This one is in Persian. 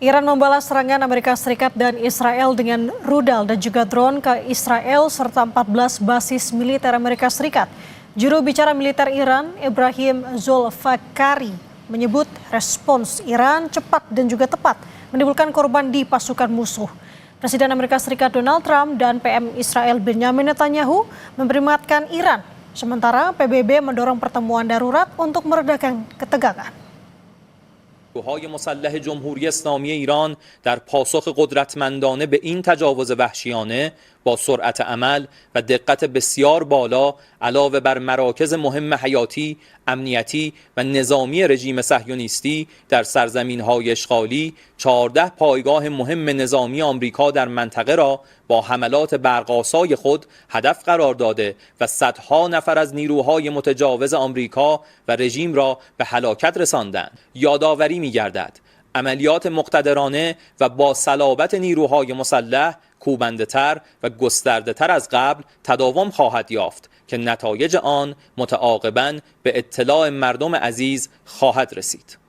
Iran membalas serangan Amerika Serikat dan Israel dengan rudal dan juga drone ke Israel serta 14 basis militer Amerika Serikat. Juru bicara militer Iran, Ibrahim Zulfikari, menyebut respons Iran cepat dan juga tepat menimbulkan korban di pasukan musuh. Presiden Amerika Serikat Donald Trump dan PM Israel Benjamin Netanyahu memperingatkan Iran, sementara PBB mendorong pertemuan darurat untuk meredakan ketegangan. نیروهای مسلح جمهوری اسلامی ایران در پاسخ قدرتمندانه به این تجاوز وحشیانه با سرعت عمل و دقت بسیار بالا علاوه بر مراکز مهم حیاتی، امنیتی و نظامی رژیم صهیونیستی در سرزمین‌های اشغالی 14 پایگاه مهم نظامی آمریکا در منطقه را با حملات برق‌آسای خود هدف قرار داده و صدها نفر از نیروهای متجاوز آمریکا و رژیم را به هلاکت رساندند. یادآوری می‌گردد عملیات مقتدرانه و با صلابت نیروهای مسلح کوبنده‌تر و گسترده‌تر از قبل تداوم خواهد یافت که نتایج آن متعاقباً به اطلاع مردم عزیز خواهد رسید.